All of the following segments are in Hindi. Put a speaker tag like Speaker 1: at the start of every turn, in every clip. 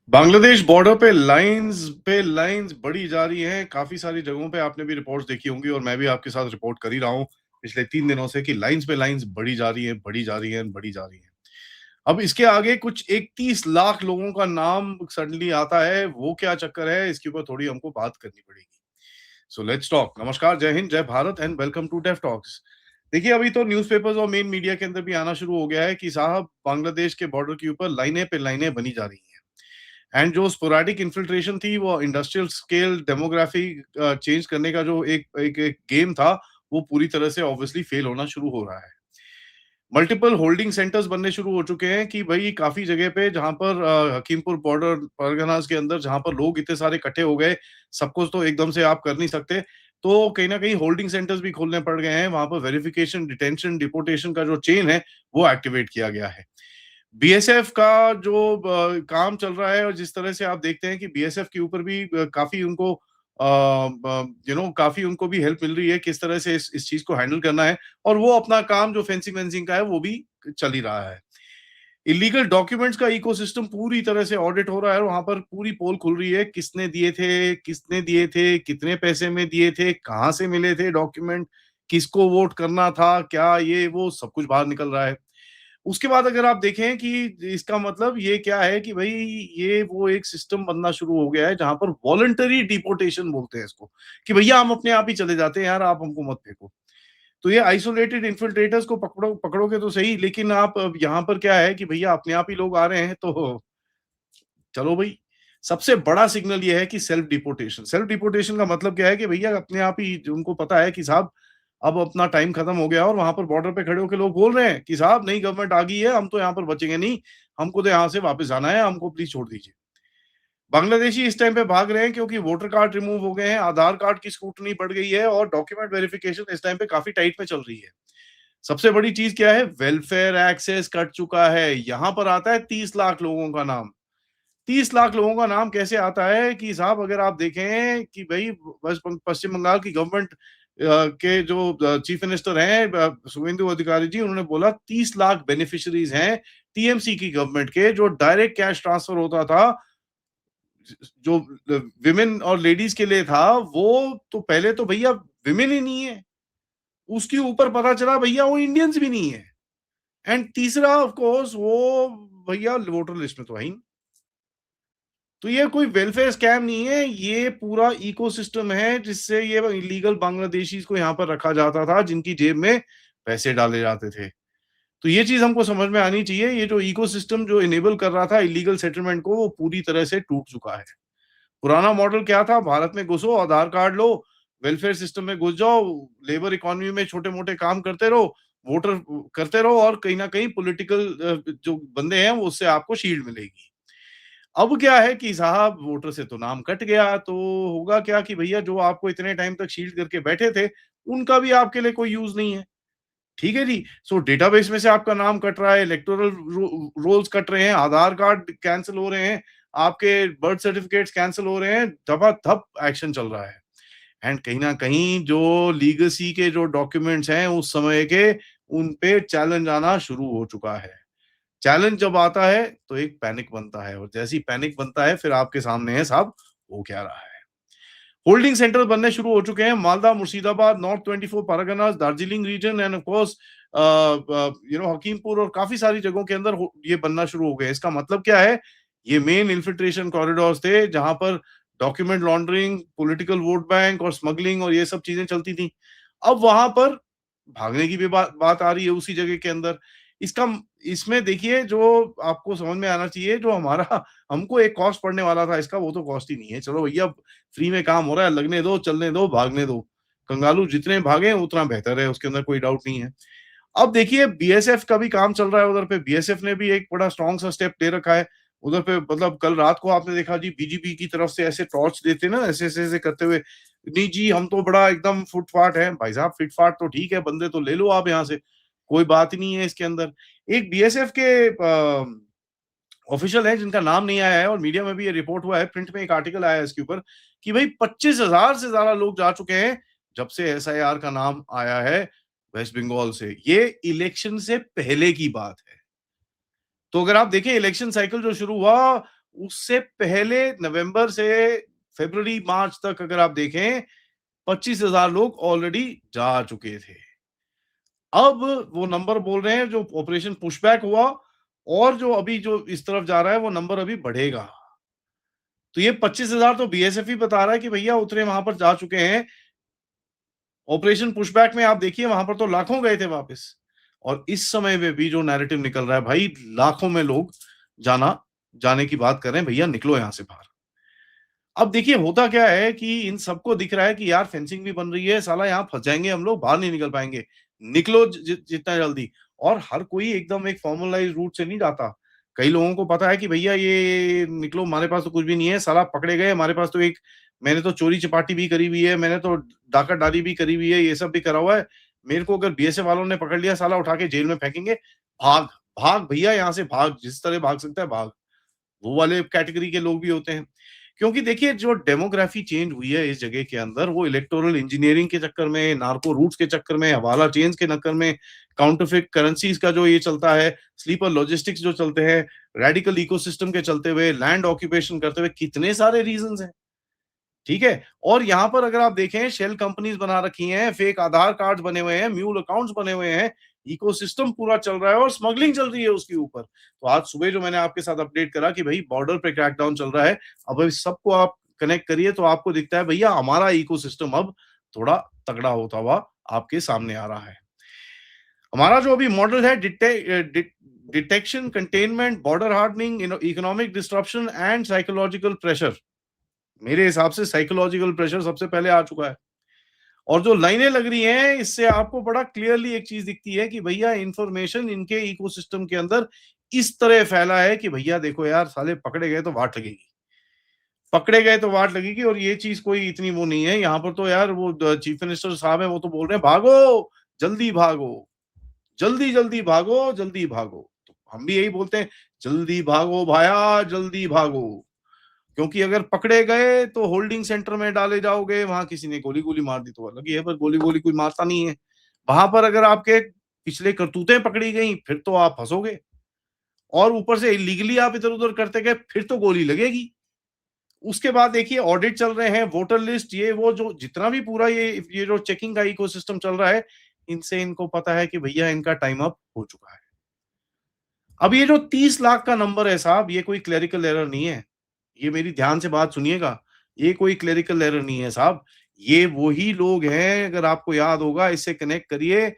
Speaker 1: बांग्लादेश बॉर्डर पे लाइंस बढ़ी जा रही हैं। काफ़ी सारी जगहों पे आपने भी रिपोर्ट्स देखी होंगी और मैं भी आपके साथ रिपोर्ट कर ही रहा हूँ पिछले 3 दिनों से कि लाइंस पे लाइंस बढ़ी जा रही हैं, बढ़ी जा रही हैं, बढ़ी जा रही हैं। अब इसके आगे कुछ 31 लाख लोगों का नाम सडनली आता है, वो क्या चक्कर है? इसके ऊपर थोड़ी हमको बात करनी पड़ेगी। So let's talk. नमस्कार, जय हिंद, जय Bharat and welcome to Def Talks. देखिए, अभी तो न्यूज़पेपर्स और मेन मीडिया के अंदर भी आना शुरू हो गया है कि साहब बांग्लादेश के बॉर्डर के ऊपर लाइनें पे लाइनें बनी जा रही हैं। एंड जो स्पोरेडिक इन्फिल्ट्रेशन थी वो इंडस्ट्रियल स्केल डेमोग्राफी चेंज करने का जो एक गेम था, वो पूरी तरह से ऑब्वियसली फेल होना शुरू हो रहा है। मल्टीपल होल्डिंग सेंटर्स बनने शुरू हो चुके हैं कि भाई काफी जगह पे जहां पर हकीमपुर बॉर्डर परगनास के अंदर जहां पर लोग इतने सारे इकट्ठे हो गए, सब कुछ तो एकदम से आप कर नहीं सकते। तो कहीं ना कहीं होल्डिंग सेंटर्स भी खोलने पड़ गए हैं, वहां पर वेरिफिकेशन, डिटेंशन, डिपोर्टेशन का जो चेन है वो एक्टिवेट किया गया है। बीएसएफ का जो काम चल रहा है और जिस तरह से आप देखते हैं कि बीएसएफ के ऊपर भी काफ़ी उनको काफ़ी उनको भी हेल्प मिल रही है, किस तरह से इस चीज़ को हैंडल करना है और वो अपना काम जो फेंसिंग-वेंसिंग का है, वो भी चल ही रहा है। इल्लीगल डॉक्यूमेंट्स का इकोसिस्टम पूरी तरह से ऑडिट हो रहा है और वहाँ पर पूरी पोल खुल रही है, किसने दिए थे, कितने पैसे में दिए थे, कहाँ से मिले थे डॉक्यूमेंट, किसको वोट करना था, क्या ये वो सब कुछ बाहर निकल रहा है। उसके बाद अगर आप देखें कि इसका मतलब ये क्या है कि भई ये वो एक सिस्टम बनना शुरू हो गया है जहाँ पर वॉलंटरी डिपोर्टेशन बोलते हैं इसको, कि भैया हम अपने आप ही चले जाते हैं यार, आप हमको मत फेंको। तो ये आइसोलेटेड इन्फिल्ट्रेटर्स को पकड़ोगे तो सही, लेकिन आप अब यहाँ पर क्या है कि भैया अपने आप ही लोग आ रहे हैं तो चलो भई। सबसे बड़ा सिग्नल ये है कि सेल्फ डिपोर्टेशन। सेल्फ डिपोर्टेशन का मतलब क्या है कि भैया अपने आप ही उनको पता है कि साहब अब अपना टाइम खत्म हो गया और वहां पर बॉर्डर पे खड़े होकर लोग बोल रहे हैं कि साहब नई गवर्नमेंट आ गई है, हम तो यहाँ पर बचेंगे नहीं, हमको तो यहाँ से वापस आना है, हमको प्लीज छोड़ दीजिए। बांग्लादेशी इस टाइम पे भाग रहे हैं क्योंकि वोटर कार्ड रिमूव हो गए हैं, आधार कार्ड की स्क्रूटनी बढ़ गई है और डॉक्यूमेंट वेरिफिकेशन इस टाइम पे काफी टाइट में चल रही है। सबसे बड़ी चीज क्या है? वेलफेयर एक्सेस कट चुका है। यहाँ पर आता है 30 लाख लोगों का नाम। 30 लाख लोगों का नाम कैसे आता है कि साहब अगर आप देखें कि भाई पश्चिम बंगाल की गवर्नमेंट के जो चीफ मिनिस्टर हैं शुभेंदु अधिकारी जी, उन्होंने बोला 30 लाख बेनिफिशरीज हैं टीएमसी की गवर्नमेंट के, जो डायरेक्ट कैश ट्रांसफर होता था जो विमेन और लेडीज के लिए था, वो तो पहले तो भैया विमेन ही नहीं है, उसके ऊपर पता चला भैया वो इंडियंस भी नहीं है। एंड तीसरा ऑफ कोर्स वो भैया वोटर लिस्ट में तो है ही नहीं। तो ये कोई वेलफेयर स्कैम नहीं है, ये पूरा इकोसिस्टम है जिससे ये इलीगल बांग्लादेशीज को यहाँ पर रखा जाता था, जिनकी जेब में पैसे डाले जाते थे। तो ये चीज़ हमको समझ में आनी चाहिए, ये जो इकोसिस्टम जो इनेबल कर रहा था इलीगल सेटलमेंट को, वो पूरी तरह से टूट चुका है। पुराना मॉडल क्या था? भारत में घुसो, आधार कार्ड लो, वेलफेयर सिस्टम में घुस जाओ, लेबर इकोनॉमी में छोटे-मोटे काम करते रहो, वोटर करते रहो और कहीं न कहीं पॉलिटिकल जो बंदे हैं, वो उससे आपको शील्ड मिलेगी। अब क्या है कि साहब वोटर से तो नाम कट गया, तो होगा क्या कि भैया जो आपको इतने टाइम तक शील्ड करके बैठे थे, उनका भी आपके लिए कोई यूज़ नहीं है। ठीक है जी? सो डेटाबेस में से आपका नाम कट रहा है, इलेक्टोरल रोल्स कट रहे हैं, आधार कार्ड कैंसल हो रहे हैं, आपके बर्थ सर्टिफिकेट्स कैंसल हो रहे हैं, धपाधप एक्शन चल रहा है। एंड कहीं न कहीं जो लीगेसी के जो डॉक्यूमेंट्स हैं उस समय के, उन पे चैलेंज आना शुरू हो चुका है। चैलेंज जब आता है तो एक पैनिक बनता है और जैसे ही पैनिक बनता है फिर आपके सामने है साहब हो क्या रहा है। होल्डिंग सेंटर बनने शुरू हो चुके हैं Malda, Murshidabad, north 24 Parganas, Darjeeling region and of course Hakimpur और काफी सारी जगहों के अंदर ये बनना शुरू हो गए। इसका मतलब क्या है? ये मेन इन्फिल्ट्रेशन कॉरिडोर्स थे जहां पर document laundering, political vote bank और स्मगलिंग और ये सब चीजें चलती थी। अब वहां पर भागने की भी बात आ रही है उसी जगह के अंदर। इसका इसमें देखिए जो आपको समझ में आना चाहिए, जो हमारा हमको एक कॉस्ट पड़ने वाला था इसका, वो तो कॉस्ट ही नहीं है। चलो भैया फ्री में काम हो रहा है, लगने दो, चलने दो, भागने दो। कंगालू जितने भागे उतना बेहतर है, उसके अंदर कोई डाउट नहीं है। अब देखिए बीएसएफ का भी काम चल रहा है उधर पे, बीएसएफ ने भी एक बड़ा स्ट्रॉन्ग सा स्टेप ले रखा है। उधर पे मतलब कल रात को आपने देखा जी, बीजीपी की तरफ से ऐसे टॉर्च देते ना, ऐसे-ऐसे करते हुए, नहीं जी हम तो बड़ा एकदम फुट-फाट हैं। भाई साहब फिट-फाट तो ठीक है, बंदे तो ले लो आप यहाँ से, कोई बात ही नहीं है इसके अंदर। एक बीएसएफ के ऑफिशियल हैं जिनका नाम नहीं आया है और मीडिया में भी ये रिपोर्ट हुआ है, प्रिंट में एक आर्टिकल आया है इसके ऊपर कि भाई 25,000 से ज्यादा लोग जा चुके हैं जब से एसआईआर का नाम आया है वेस्ट बंगाल से। ये इलेक्शन से पहले की बात है। तो अगर आप देखें इलेक्शन साइकिल जो शुरू हुआ उससे पहले नवंबर से फरवरी मार्च तक अगर आप देखें 25,000 लोग ऑलरेडी जा चुके थे। अब वो नंबर बोल रहे हैं जो ऑपरेशन पुशबैक हुआ और जो अभी जो इस तरफ जा रहा है वो नंबर अभी बढ़ेगा। तो ये 25,000 तो बीएसएफ ही बता रहा है कि भैया उतने वहां पर जा चुके हैं। ऑपरेशन पुशबैक में आप देखिए वहां पर तो लाखों गए थे वापस। और इस समय में भी जो नैरेटिव निकल रहा है भाई, लाखों में लोग जाने की बात कर रहे हैं, भैया निकलो यहां से बाहर। अब देखिए होता क्या है कि इन सबको दिख रहा है कि यार फेंसिंग भी बन रही है, साला यहाँ फंस जाएंगे हम लोग, बाहर नहीं निकल पाएंगे, निकलो जितना जल्दी। और हर कोई एकदम एक फॉर्मलाइज रूट से नहीं जाता। कई लोगों को पता है कि भैया ये निकलो, हमारे पास तो कुछ भी नहीं है, साला पकड़े गए, हमारे पास तो एक, मैंने तो चोरी चपाटी भी करी हुई है, मैंने तो डाका डाली भी करी हुई है, ये सब भी करा हुआ है। मेरे को अगर बीएसएफ वालों ने पकड़ लिया, साला उठा के जेल में फेंकेंगे। भाग भाग भैया यहाँ से भाग, जिस तरह भाग सकता है भाग। वो वाले कैटेगरी के लोग भी होते हैं। क्योंकि देखिए जो डेमोग्राफी चेंज हुई है इस जगह के अंदर, वो इलेक्टोरल इंजीनियरिंग के चक्कर में, नार्को रूट्स के चक्कर में, हवाला चेन्स के चक्कर में, काउंटरफेट करेंसीज का जो ये चलता है, स्लीपर लॉजिस्टिक्स जो चलते हैं, रेडिकल इकोसिस्टम के चलते हुए, लैंड ऑक्यूपेशन करते हुए, कितने सारे रीजंस हैं। ठीक है। और यहाँ पर अगर आप देखें शेल कंपनीज बना रखी हैं, फेक आधार कार्ड बने हुए हैं, म्यूल अकाउंट्स बने हुए हैं, इकोसिस्टम पूरा चल रहा है और स्मगलिंग चल रही है उसके ऊपर। तो आज सुबह जो मैंने आपके साथ अपडेट करा कि भाई बॉर्डर पे क्रैकडाउन चल रहा है, अब इस सबको आप कनेक्ट करिए तो आपको दिखता है भैया हमारा इकोसिस्टम अब थोड़ा तगड़ा होता हुआ आपके सामने आ रहा है। हमारा जो अभी मॉडल है detection, containment, border hardening, economic disruption and psychological pressure, मेरे हिसाब से साइकोलॉजिकल प्रेशर सबसे पहले आ चुका है। और जो लाइनें लग रही हैं इससे आपको बड़ा क्लियरली एक चीज दिखती है कि भैया इंफॉर्मेशन इनके इकोसिस्टम के अंदर इस तरह फैला है कि भैया देखो यार साले पकड़े गए तो वाट लगेगी, पकड़े गए तो वाट लगेगी। और ये चीज कोई इतनी वो नहीं है, यहाँ पर तो यार वो चीफ मिनिस्टर साहब है वो तो बोल रहे हैं भागो, जल्दी भागो, जल्दी जल्दी भागो, जल्दी भागो। तो हम भी यही बोलते हैं, जल्दी भागो भाया, जल्दी भागो। क्योंकि अगर पकड़े गए तो होल्डिंग सेंटर में डाले जाओगे, वहां किसी ने गोली गोली मार दी तो अलग ही है, पर गोली गोली कोई मारता नहीं है। वहां पर अगर आपके पिछले करतूतें पकड़ी गई फिर तो आप फंसोगे, और ऊपर से इलीगली आप इधर उधर करते गए फिर तो गोली लगेगी। उसके बाद देखिए ऑडिट चल रहे हैं, वोटर लिस्ट, ये वो जो जितना भी पूरा ये जो चेकिंग का इकोसिस्टम चल रहा है, इनसे इनको पता है कि भैया इनका टाइम अप हो चुका है। अब ये जो 30 लाख का नंबर है साहब, ये कोई क्लेरिकल एरर नहीं है। ये मेरी ध्यान से बात सुनिएगा, ये कोई क्लेरिकल एरर नहीं है साहब। ये वही लोग हैं, अगर आपको याद होगा इससे कनेक्ट करिए,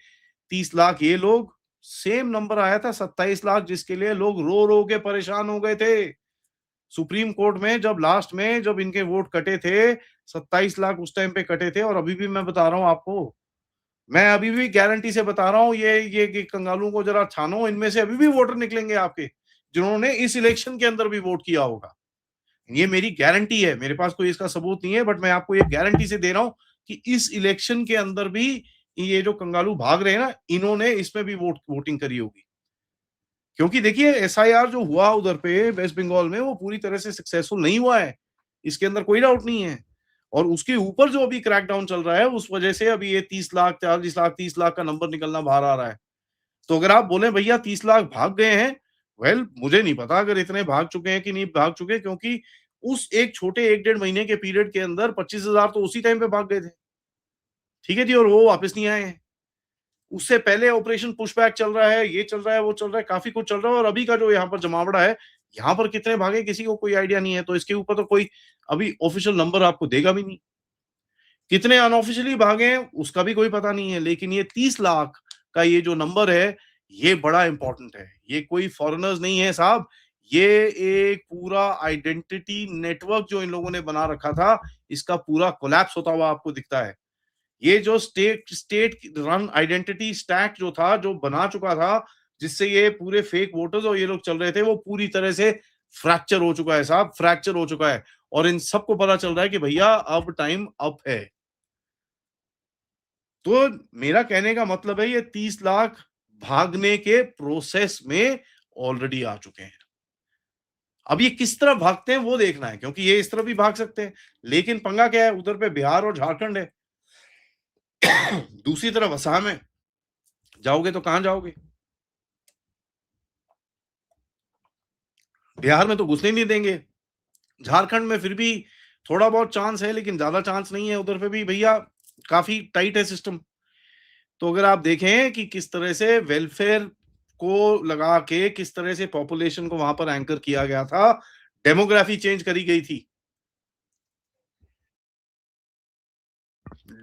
Speaker 1: 30 लाख ये लोग, सेम नंबर आया था 27 लाख, जिसके लिए लोग रो रो के परेशान हो गए थे। सुप्रीम कोर्ट में जब लास्ट में जब इनके वोट कटे थे, 27 लाख उस टाइम पे कटे थे। और अभी भी मैं बता रहा हूं आपको, मैं अभी भी गारंटी से बता रहा हूं, ये कंगालों को जरा छानो, इनमें से अभी भी वोटर निकलेंगे आपके, जिन्होंने इस इलेक्शन के अंदर भी वोट किया होगा। ये मेरी गारंटी है, मेरे पास कोई इसका सबूत नहीं है, बट मैं आपको ये गारंटी से दे रहा हूं कि इस इलेक्शन के अंदर भी ये जो कंगालू भाग रहे हैं ना, इन्होंने इसमें भी वोटिंग करी होगी। क्योंकि देखिए एसआईआर जो हुआ उधर पे वेस्ट बंगाल में, वो पूरी तरह से सक्सेसफुल नहीं हुआ है, इसके अंदर कोई डाउट नहीं है। और उसके ऊपर जो अभी क्रैकडाउन चल रहा है, उस वजह से अभी ये 30 लाख, 40 लाख, 30 लाख का नंबर निकलना बाहर आ रहा है। तो अगर आप बोले भैया 30 लाख भाग गए हैं, वेल मुझे नहीं पता अगर इतने भाग चुके हैं कि नहीं भाग चुके, क्योंकि उस एक छोटे 1 डेढ़ महीने के पीरियड के अंदर 25,000 तो उसी टाइम पे भाग गए थे। ठीक है जी, और वो वापस नहीं आए हैं। उससे पहले ऑपरेशन पुशबैक चल रहा है, ये चल रहा है, वो चल रहा है, काफी कुछ चल रहा है। और अभी का जो यहाँ पर जमावड़ा है, यहाँ पर कितने भागे किसी को कोई आइडिया नहीं है। तो इसके ऊपर तो कोई अभी ऑफिशियल नंबर आपको देगा भी नहीं। कितने अनऑफिशियली भागे हैं उसका भी कोई पता नहीं है। लेकिन ये 30 लाख का ये जो नंबर है, ये बड़ा इंपॉर्टेंट है। ये कोई फॉरेनर्स नहीं है साहब, ये एक पूरा आइडेंटिटी नेटवर्क जो इन लोगों ने बना रखा था, इसका पूरा कोलैप्स होता हुआ आपको दिखता है। ये जो state state run identity stack जो था, जो बना चुका था, जिससे ये पूरे फेक वोटर्स और ये लोग चल रहे थे, वो पूरी तरह से फ्रैक्चर हो चुका है साहब, फ्रैक्चर हो चुका है। और इन सबको पता चल रहा है कि भैया अब टाइम अप है। तो मेरा कहने का मतलब है ये 30 लाख भागने के प्रोसेस में ऑलरेडी आ चुके हैं। अब ये किस तरह भागते हैं वो देखना है, क्योंकि ये इस तरह भी भाग सकते हैं। लेकिन पंगा क्या है, उधर पे बिहार और झारखंड है, दूसरी तरफ असम है, जाओगे तो कहां जाओगे? बिहार में तो घुसने नहीं देंगे, झारखंड में फिर भी थोड़ा बहुत चांस है, लेकिन ज्यादा चांस नहीं है। उधर पे भी भैया काफी टाइट है सिस्टम। तो अगर आप देखें कि किस तरह से वेलफेयर को लगा के किस तरह से पॉपुलेशन को वहां पर एंकर किया गया था, डेमोग्राफी चेंज करी गई थी,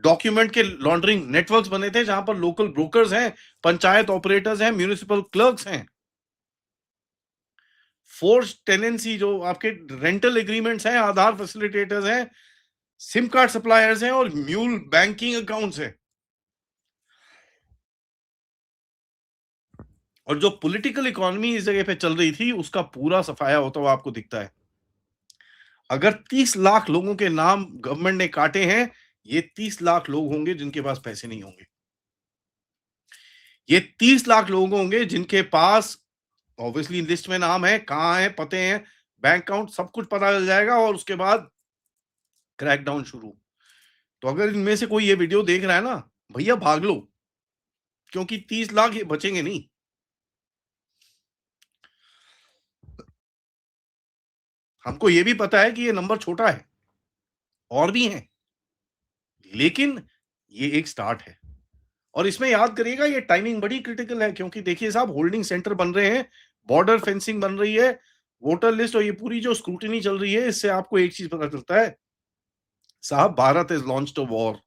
Speaker 1: डॉक्यूमेंट के लॉन्ड्रिंग नेटवर्क्स बने थे जहां पर लोकल ब्रोकर्स हैं, पंचायत ऑपरेटर्स हैं, म्यूनिसिपल क्लर्क्स हैं, फोर्स टेनेंसी जो आपके रेंटल एग्रीमेंट्स हैं, आधार फैसिलिटेटर्स हैं, सिम कार्ड सप्लायर्स हैं और म्यूल बैंकिंग अकाउंट्स हैं। और जो पॉलिटिकल इकोनॉमी इस जगह पे चल रही थी उसका पूरा सफाया होता हुआ आपको दिखता है। अगर 30 लाख लोगों के नाम गवर्नमेंट ने काटे हैं, ये 30 लाख लोग होंगे जिनके पास पैसे नहीं होंगे। ये 30 लाख लोग होंगे जिनके पास ऑब्वियसली लिस्ट में नाम है, कहाँ है, पते हैं, बैंक अकाउंट, सब कुछ पता चल जाएगा और उसके बाद क्रैकडाउन शुरू। तो अगर इनमें से कोई ये वीडियो देख रहा है ना, भैया भाग लो, क्योंकि 30 लाख ये बचेंगे नहीं। हमको ये भी पता है कि ये नंबर छोटा है, और भी हैं, लेकिन ये एक स्टार्ट है। और इसमें याद करिएगा ये टाइमिंग बड़ी क्रिटिकल है, क्योंकि देखिए साहब होल्डिंग सेंटर बन रहे हैं, बॉर्डर फेंसिंग बन रही है, वोटर लिस्ट और ये पूरी जो स्क्रूटिनी चल रही है, इससे आपको एक चीज पता चलता है साहब, Bharat is launched a war.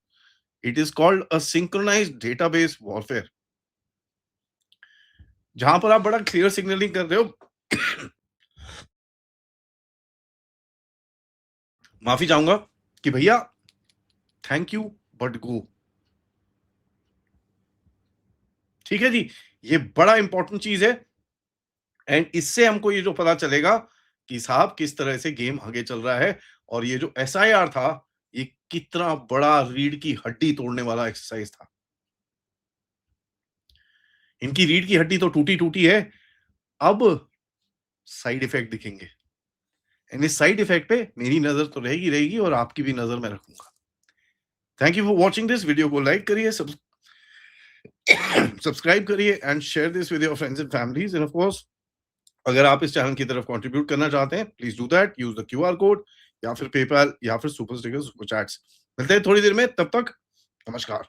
Speaker 1: It is called a synchronised database warfare, जहां पर आप बड़ा क्लियर सिग्नलिंग कर रहे हो। माफी चाहूंगा कि भैया थैंक यू बट गो। ठीक है जी, ये बड़ा इंपॉर्टेंट चीज है। एंड इससे हमको ये जो पता चलेगा कि साहब किस तरह से गेम आगे चल रहा है। और ये जो एसआईआर था, ये कितना बड़ा रीढ़ की हड्डी तोड़ने वाला एक्सरसाइज था। इनकी रीढ़ की हड्डी तो टूटी टूटी है, अब साइड इफेक्ट दिखेंगे। एंड इस साइड इफेक्ट पे मेरी नजर तो रहेगी रहेगी और आपकी भी नजर मैं रखूंगा। Thank you for watching this video को लाइक करिए, सब्सक्राइब करिए and share this with your friends and families. And of course अगर आप इस चैनल की तरफ कंट्रीब्यूट करना चाहते हैं, please do that, use the QR code या फिर पेपैल या फिर सुपर स्टिकर सुपर चैट्स। मिलते हैं थोड़ी देर में, तब तक नमस्कार।